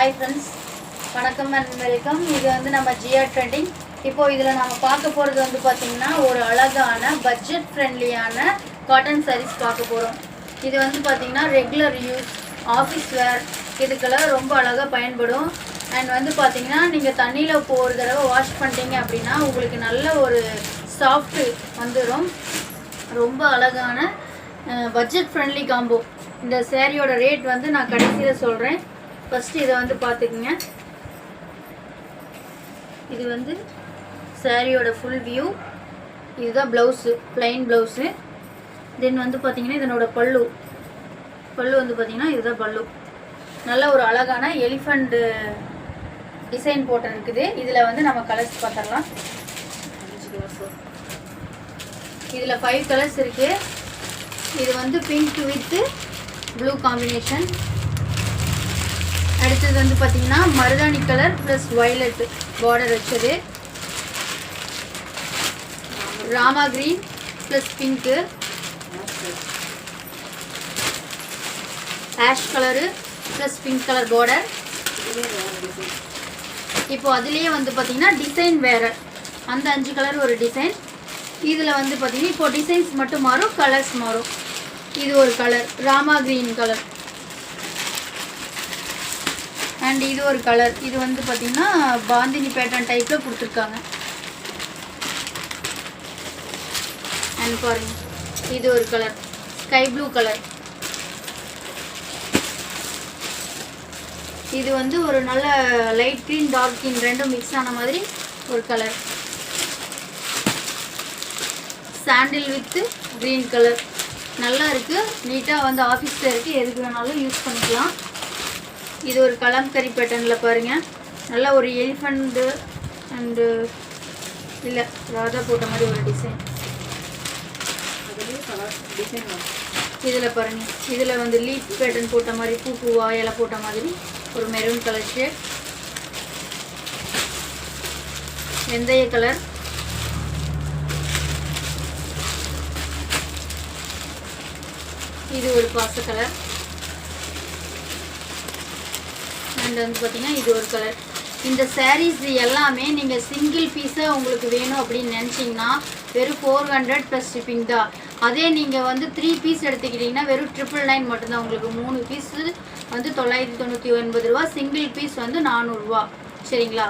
Hi friends, வணக்கம் and welcome. இது வந்து நம்ம ஜியா ட்ரெண்டிங். இப்போ இதில் நம்ம பார்க்க போகிறது வந்து பார்த்திங்கன்னா ஒரு அழகான பட்ஜெட் ஃப்ரெண்ட்லியான காட்டன் சாரீஸ் பார்க்க போகிறோம். இது வந்து பார்த்திங்கன்னா ரெகுலர் யூஸ், ஆஃபீஸ் வேர் இதுக்கெல்லாம் ரொம்ப அழகாக பயன்படும். அண்ட் வந்து பார்த்திங்கன்னா நீங்கள் தண்ணியில் இப்போ ஒரு தடவை வாஷ் பண்ணிட்டீங்க அப்படின்னா உங்களுக்கு நல்ல ஒரு சாஃப்ட்டு வந்துடும். ரொம்ப அழகான பட்ஜெட் ஃப்ரெண்ட்லி காம்போ. இந்த சேரீயோட ரேட் வந்து நான் கடைசியில் சொல்கிறேன். ஃபஸ்ட்டு இதை வந்து பார்த்துக்குங்க. இது வந்து சாரியோட ஃபுல் வியூ. இதுதான் ப்ளவுஸு, பிளைன் ப்ளவுஸு. தென் வந்து பார்த்திங்கன்னா இதனோட பல்லு வந்து பார்த்திங்கன்னா இதுதான் பல்லு. நல்ல ஒரு அழகான எலிஃபண்ட் டிசைன் போட்டு இருக்குது. இதில் வந்து நம்ம கலர்ஸ் பார்த்துடலாம். இதில் 5 கலர்ஸ் இருக்குது. இது வந்து பிங்க் வித் ப்ளூ காம்பினேஷன். அடுத்தது வந்து பார்த்தீங்கன்னா மருதாணி கலர் ப்ளஸ் வயலட் பார்டர் வச்சது. Rama green plus pink, ash colour plus pink colour border. இப்போ அதுலேயே வந்து பார்த்தீங்கன்னா டிசைன் வேறு, அந்த 5 கலர் ஒரு டிசைன். இதில் வந்து பார்த்தீங்கன்னா இப்போ டிசைன்ஸ் மட்டும் மாறும், கலர்ஸ் மாறும். இது ஒரு colour Rama green colour. And இது ஒரு கலர். இது வந்து பார்த்திங்கன்னா பாந்தினி பேட்டர்ன் டைப்பில் கொடுத்துருக்காங்க. அண்ட் பாருங்கள், இது ஒரு கலர் ஸ்கை ப்ளூ கலர். இது வந்து ஒரு நல்ல லைட் க்ரீன் டார்க் க்ரீன் ரெண்டும் மிக்ஸ் ஆன மாதிரி ஒரு colour. Sandal with green colour நல்லா இருக்குது. நீட்டாக வந்து ஆஃபீஸில் இருக்குது, எதுக்கு வேணாலும் யூஸ் பண்ணிக்கலாம். இது ஒரு கலம்கரி பேட்டர்னில் பாருங்கள். நல்ல ஒரு எலிஃபண்ட்டு அண்டு இல்லை ராதா போட்ட மாதிரி ஒரு டிசைன். இதில் பாருங்கள், இதில் வந்து லீஃப் பேட்டர்ன் போட்ட மாதிரி பூவா இலை போட்ட மாதிரி ஒரு மெரூன் கலர் ஷேட். வெந்தய கலர். இது ஒரு பாச கலர். அண்ட் வந்து பார்த்திங்கன்னா இது ஒரு கலர். இந்த சாரீஸ் எல்லாமே நீங்கள் சிங்கிள் பீஸாக உங்களுக்கு வேணும் அப்படின்னு நினச்சிங்கன்னா வெறும் 400 ப்ளஸ் ஷிப்பிங் தான். அதே நீங்கள் வந்து 3 பீஸ் எடுத்துக்கிட்டிங்கன்னா வெறும் 999 மட்டும்தான். உங்களுக்கு 3 பீஸு வந்து 999 ரூபா, சிங்கிள் பீஸ் வந்து 400 ரூபா. சரிங்களா?